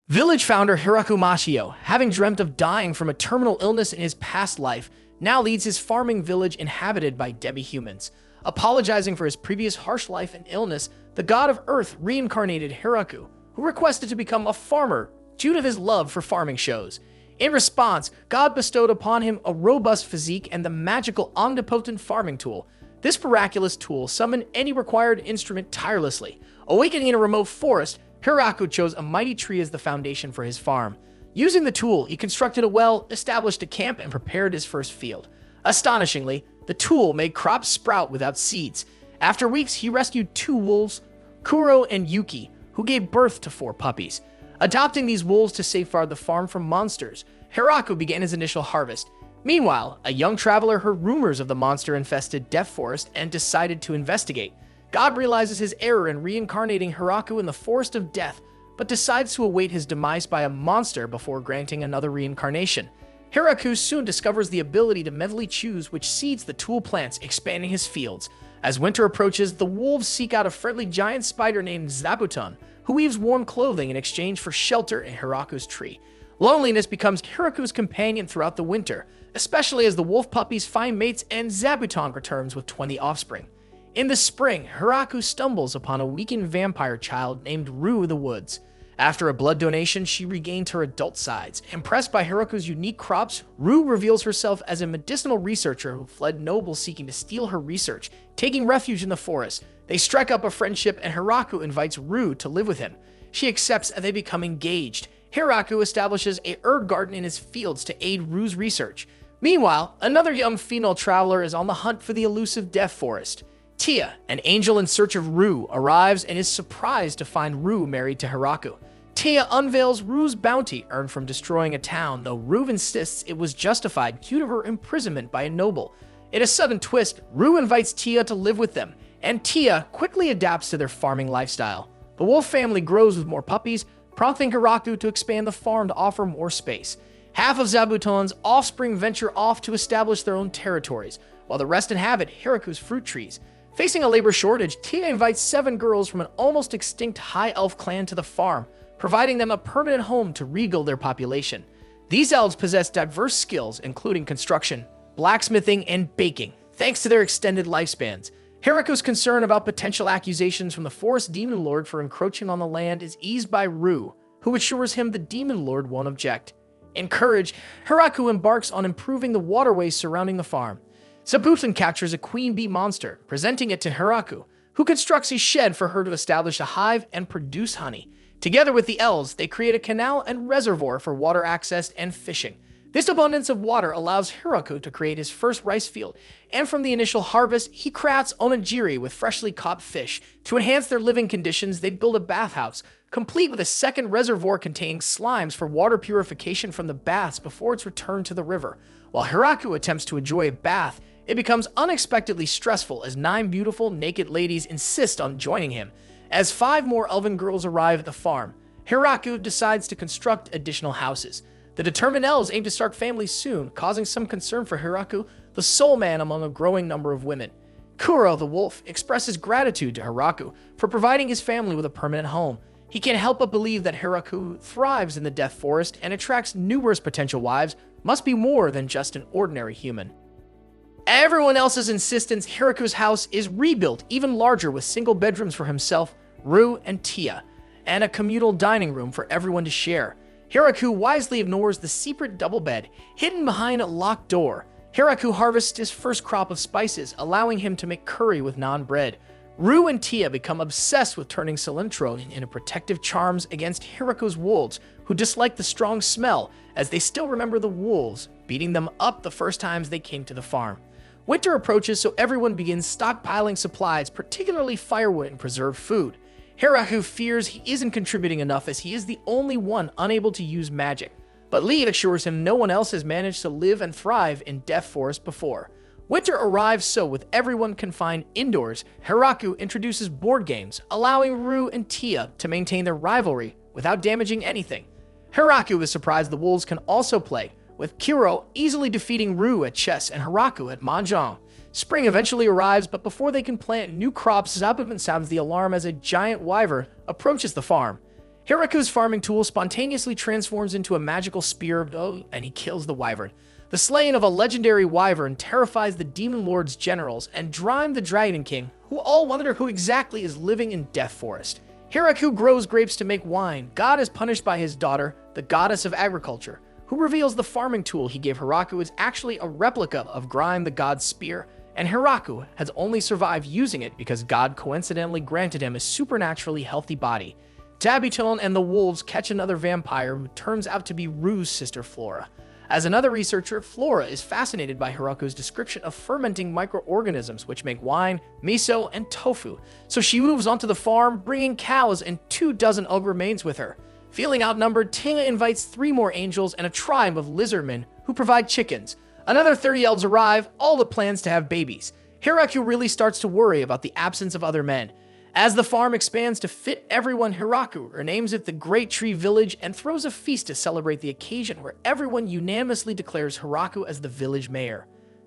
Village founder Hiraku Mashio, having dreamt of dying from a terminal illness in his past life, now leads his farming village inhabited by demi-humans. Apologizing for his previous harsh life and illness, the god of earth reincarnated Hiraku, who requested to become a farmer due to his love for farming shows. In response, God bestowed upon him a robust physique and the magical omnipotent farming tool. This miraculous tool summoned any required instrument tirelessly. Awakening in a remote forest, Hiraku chose a mighty tree as the foundation for his farm. Using the tool, he constructed a well, established a camp, and prepared his first field. Astonishingly, the tool made crops sprout without seeds. After weeks, he rescued 2 wolves, Kuro and Yuki, who gave birth to 4 puppies. Adopting these wolves to safeguard the farm from monsters, Hiraku began his initial harvest. Meanwhile, a young traveler heard rumors of the monster-infested Death Forest and decided to investigate. God realizes his error in reincarnating Hiraku in the Forest of Death, but decides to await his demise by a monster before granting another reincarnation. Hiraku soon discovers the ability to mentally choose which seeds the tool plants, expanding his fields. As winter approaches, the wolves seek out a friendly giant spider named Zabuton, who weaves warm clothing in exchange for shelter in Hiraku's tree. Loneliness becomes Hiraku's companion throughout the winter, especially as the wolf puppies find mates and Zabuton returns with 20 offspring. In the spring, Hiraku stumbles upon a weakened vampire child named Rue the Woods. After a blood donation, she regained her adult size. Impressed by Hiraku's unique crops, Rue reveals herself as a medicinal researcher who fled nobles seeking to steal her research. Taking refuge in the forest, they strike up a friendship and Hiraku invites Rue to live with him. She accepts and they become engaged. Hiraku establishes a herb garden in his fields to aid Rue's research. Meanwhile, another young female traveler is on the hunt for the elusive Death Forest. Tia, an angel in search of Rue, arrives and is surprised to find Rue married to Hiraku. Tia unveils Rue's bounty earned from destroying a town, though Rue insists it was justified due to her imprisonment by a noble. In a sudden twist, Rue invites Tia to live with them, and Tia quickly adapts to their farming lifestyle. The wolf family grows with more puppies, prompting Hiraku to expand the farm to offer more space. Half of Zabuton's offspring venture off to establish their own territories, while the rest inhabit Hiraku's fruit trees. Facing a labor shortage, Tia invites 7 girls from an almost extinct high elf clan to the farm, providing them a permanent home to rebuild their population. These elves possess diverse skills, including construction, blacksmithing, and baking, thanks to their extended lifespans. Hiraku's concern about potential accusations from the Forest Demon Lord for encroaching on the land is eased by Rue, who assures him the Demon Lord won't object. Encouraged, Hiraku embarks on improving the waterways surrounding the farm. Zabuton captures a queen bee monster, presenting it to Hiraku, who constructs a shed for her to establish a hive and produce honey. Together with the elves, they create a canal and reservoir for water access and fishing. This abundance of water allows Hiraku to create his first rice field, and from the initial harvest, he crafts onigiri with freshly caught fish. To enhance their living conditions, they build a bathhouse, complete with a second reservoir containing slimes for water purification from the baths before it's returned to the river. While Hiraku attempts to enjoy a bath, it becomes unexpectedly stressful as 9 beautiful, naked ladies insist on joining him. As 5 more elven girls arrive at the farm, Hiraku decides to construct additional houses. The determined elves aim to start families soon, causing some concern for Hiraku, the sole man among a growing number of women. Kuro, the wolf, expresses gratitude to Hiraku for providing his family with a permanent home. He can't help but believe that Hiraku thrives in the Death Forest and attracts numerous potential wives, must be more than just an ordinary human. At everyone else's insistence, Hiraku's house is rebuilt even larger with single bedrooms for himself, Rue, and Tia, and a communal dining room for everyone to share. Hiraku wisely ignores the secret double bed hidden behind a locked door. Hiraku harvests his first crop of spices, allowing him to make curry with naan bread. Rue and Tia become obsessed with turning cilantro into protective charms against Hiraku's wolves, who dislike the strong smell, as they still remember the wolves beating them up the first times they came to the farm. Winter approaches, so everyone begins stockpiling supplies, particularly firewood and preserved food. Hiraku fears he isn't contributing enough as he is the only one unable to use magic, but Lee assures him no one else has managed to live and thrive in Death Forest before. Winter arrives, so with everyone confined indoors, Hiraku introduces board games, allowing Rue and Tia to maintain their rivalry without damaging anything. Hiraku is surprised the wolves can also play, with Kuro easily defeating Rue at chess and Hiraku at mahjong. Spring eventually arrives, but before they can plant new crops, Zabuton sounds the alarm as a giant wyvern approaches the farm. Hiraku's farming tool spontaneously transforms into a magical spear, and he kills the wyvern. The slaying of a legendary wyvern terrifies the Demon Lord's generals and Drime the Dragon King, who all wonder who exactly is living in Death Forest. Hiraku grows grapes to make wine. God is punished by his daughter, the goddess of agriculture, who reveals the farming tool he gave Hiraku is actually a replica of Grime the god's spear, and Hiraku has only survived using it because God coincidentally granted him a supernaturally healthy body. Tabitone and the wolves catch another vampire who turns out to be Rue's sister Flora. As another researcher, Flora is fascinated by Hiraku's description of fermenting microorganisms which make wine, miso, and tofu, so she moves onto the farm, bringing cows and 24 ogre maids with her. Feeling outnumbered, Tina invites 3 more angels and a tribe of lizardmen who provide chickens. Another 30 elves arrive, all with plans to have babies. Hiraku really starts to worry about the absence of other men. As the farm expands to fit everyone, Hiraku renames it the Great Tree Village and throws a feast to celebrate the occasion where everyone unanimously declares Hiraku as the village mayor.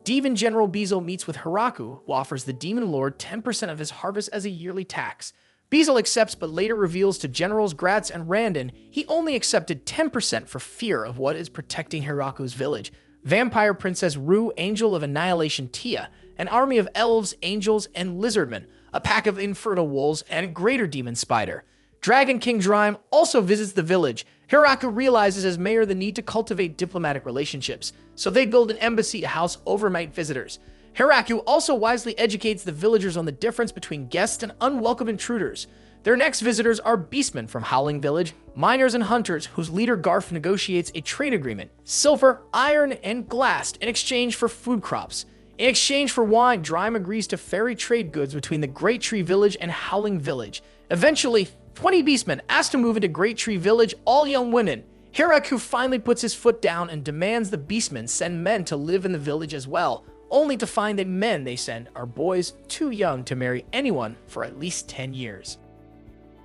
Demon General Beezle meets with Hiraku, who offers the Demon Lord 10% of his harvest as a yearly tax. Beezle accepts but later reveals to Generals Gratz and Randon he only accepted 10% for fear of what is protecting Hiraku's village. Vampire Princess Rue, Angel of Annihilation Tia, an army of elves, angels, and lizardmen, a pack of infernal wolves, and greater demon spider. Dragon King Drime also visits the village. Hiraku realizes as mayor the need to cultivate diplomatic relationships, so they build an embassy to house overnight visitors. Hiraku also wisely educates the villagers on the difference between guests and unwelcome intruders. Their next visitors are beastmen from Howling Village, miners and hunters whose leader Garf negotiates a trade agreement, silver, iron, and glass in exchange for food crops. In exchange for wine, Drime agrees to ferry trade goods between the Great Tree Village and Howling Village. Eventually, 20 beastmen ask to move into Great Tree Village, all young women. Hiraku finally puts his foot down and demands the beastmen send men to live in the village as well, only to find that men they send are boys too young to marry anyone for at least 10 years.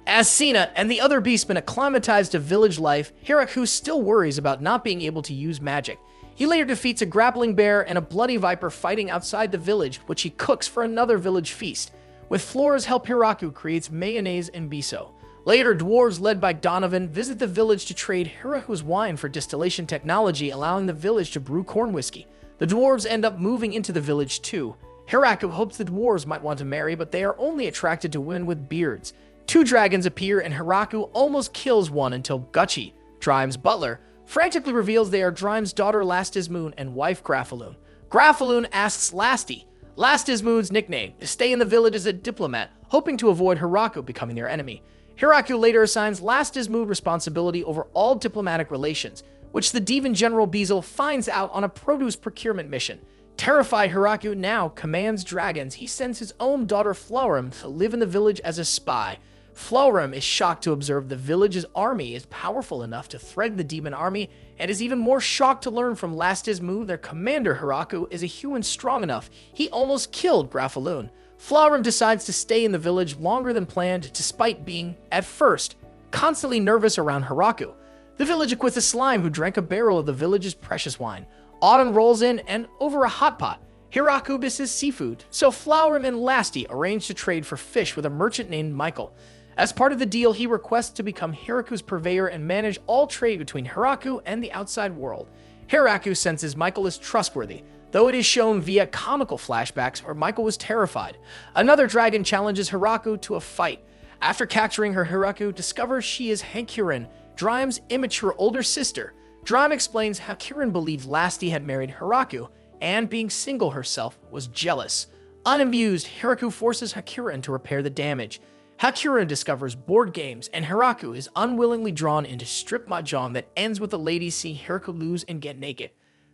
As Sina and the other beastmen acclimatize to village life, Hiraku still worries about not being able to use magic. He later defeats a grappling bear and a bloody viper fighting outside the village, which he cooks for another village feast. With Flora's help, Hiraku creates mayonnaise and miso. Later, dwarves led by Donovan visit the village to trade Hiraku's wine for distillation technology, allowing the village to brew corn whiskey. The dwarves end up moving into the village too. Hiraku hopes the dwarves might want to marry, but they are only attracted to women with beards. 2 dragons appear and Hiraku almost kills one until Gucci, Drime's butler, frantically reveals they are Drime's daughter Lastismoon and wife Graffaloon. Graffaloon asks Lastismoon's nickname, to stay in the village as a diplomat, hoping to avoid Hiraku becoming their enemy. Hiraku later assigns Lastismoon responsibility over all diplomatic relations, which the Demon General Beezle finds out on a produce procurement mission. Terrified, Hiraku now commands dragons. He sends his own daughter Florem to live in the village as a spy. Florem is shocked to observe the village's army is powerful enough to threaten the demon army, and is even more shocked to learn from Lastismoon their commander Hiraku is a human strong enough he almost killed Graffaloon. Florem decides to stay in the village longer than planned, despite being, at first, constantly nervous around Hiraku. The village acquits a slime who drank a barrel of the village's precious wine. Autumn rolls in, and over a hot pot, Hiraku misses seafood, so Florem and Lasty arrange to trade for fish with a merchant named Michael. As part of the deal, he requests to become Hiraku's purveyor and manage all trade between Hiraku and the outside world. Hiraku senses Michael is trustworthy, though it is shown via comical flashbacks where Michael was terrified. Another dragon challenges Hiraku to a fight. After capturing her, Hiraku discovers she is Hakurin, Drime's immature older sister. Drime explains how Hakurin believed Lasty had married Hiraku, and being single herself, was jealous. Unamused, Hiraku forces Hakurin to repair the damage. Hakurin discovers board games, and Hiraku is unwillingly drawn into strip mahjong that ends with the ladies seeing Hiraku lose and get naked.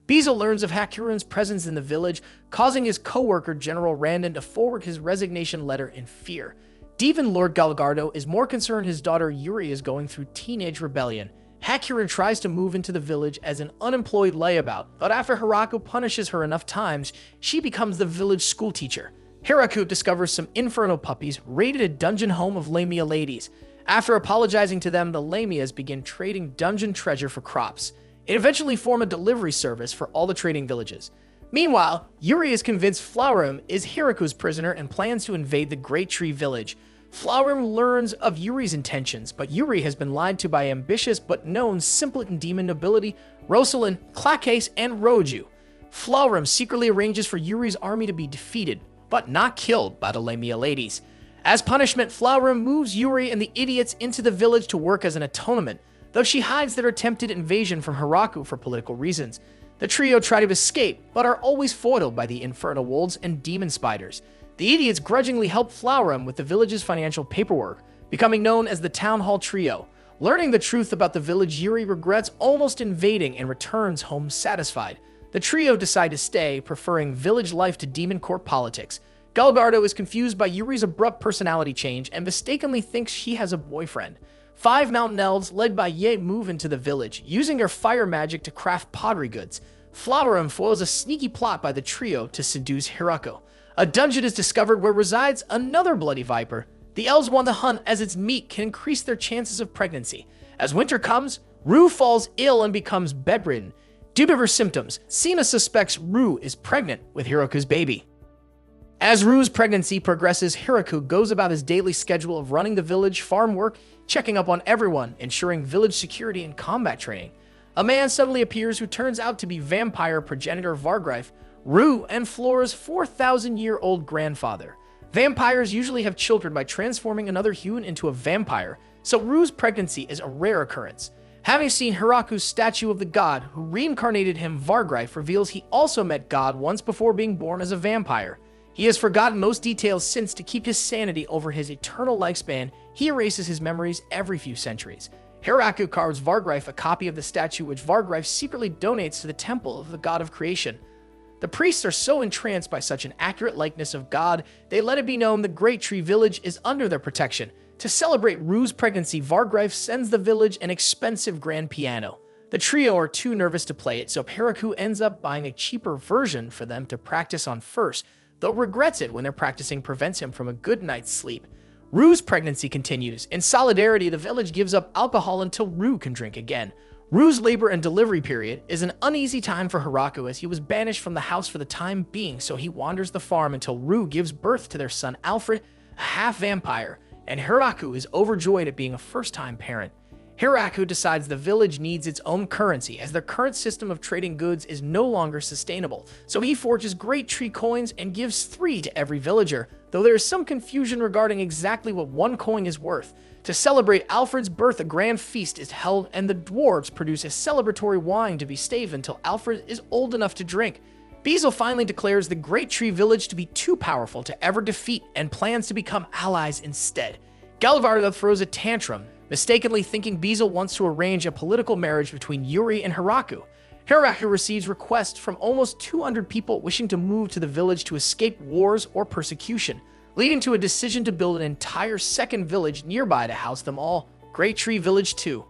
Beezle learns of Hakurin's presence in the village, causing his co-worker General Randon to forward his resignation letter in fear. Demon Lord Galgardo is more concerned his daughter Yuri is going through teenage rebellion. Hakurin tries to move into the village as an unemployed layabout, but after Hiraku punishes her enough times, she becomes the village schoolteacher. Hiraku discovers some infernal puppies raided a dungeon home of Lamia ladies. After apologizing to them, the Lamias begin trading dungeon treasure for crops. It eventually forms a delivery service for all the trading villages. Meanwhile, Yuri is convinced Florem is Hiraku's prisoner and plans to invade the Great Tree Village. Flower learns of Yuri's intentions, but Yuri has been lied to by ambitious but known simpleton demon nobility Rosalind, Clacase, and Roju. Flaurum secretly arranges for Yuri's army to be defeated, but not killed by the Lamia ladies. As punishment, Flaurum moves Yuri and the idiots into the village to work as an atonement, though she hides their attempted invasion from Hiraku for political reasons. The trio try to escape, but are always foiled by the infernal wolves and demon spiders. The idiots grudgingly help Flaurum with the village's financial paperwork, becoming known as the Town Hall Trio. Learning the truth about the village, Yuri regrets almost invading and returns home satisfied. The trio decide to stay, preferring village life to demon court politics. Galibardo is confused by Yuri's abrupt personality change and mistakenly thinks she has a boyfriend. 5 mountain elves, led by Ye, move into the village, using their fire magic to craft pottery goods. Flaurum foils a sneaky plot by the trio to seduce Hiraku. A dungeon is discovered where resides another bloody viper. The elves want to hunt as its meat can increase their chances of pregnancy. As winter comes, Rue falls ill and becomes bedridden. Due to her symptoms, Sina suspects Rue is pregnant with Hiraku's baby. As Rue's pregnancy progresses, Hiraku goes about his daily schedule of running the village, farm work, checking up on everyone, ensuring village security and combat training. A man suddenly appears who turns out to be vampire progenitor Vargreif, Rue and Flora's 4,000-year-old grandfather. Vampires usually have children by transforming another human into a vampire, so Rue's pregnancy is a rare occurrence. Having seen Hiraku's statue of the god who reincarnated him, Vargreif reveals he also met God once before being born as a vampire. He has forgotten most details since. To keep his sanity over his eternal lifespan, he erases his memories every few centuries. Hiraku carves Vargreif a copy of the statue which Vargreif secretly donates to the temple of the god of creation. The priests are so entranced by such an accurate likeness of God, they let it be known the Great Tree Village is under their protection. To celebrate Rue's pregnancy, Vargreif sends the village an expensive grand piano. The trio are too nervous to play it, so Hiraku ends up buying a cheaper version for them to practice on first, though regrets it when their practicing prevents him from a good night's sleep. Rue's pregnancy continues. In solidarity, the village gives up alcohol until Rue can drink again. Rue's labor and delivery period is an uneasy time for Hiraku as he was banished from the house for the time being, so he wanders the farm until Rue gives birth to their son Alfred, a half-vampire, and Hiraku is overjoyed at being a first-time parent. Hiraku decides the village needs its own currency as their current system of trading goods is no longer sustainable, so he forges Great Tree coins and gives 3 to every villager, though there is some confusion regarding exactly what 1 coin is worth. To celebrate Alfred's birth, a grand feast is held and the dwarves produce a celebratory wine to be staved until Alfred is old enough to drink. Beazle finally declares the Great Tree Village to be too powerful to ever defeat and plans to become allies instead. Galivardo throws a tantrum, mistakenly thinking Beazle wants to arrange a political marriage between Yuri and Hiraku. Hiraku receives requests from almost 200 people wishing to move to the village to escape wars or persecution, leading to a decision to build an entire second village nearby to house them all, Great Tree Village 2.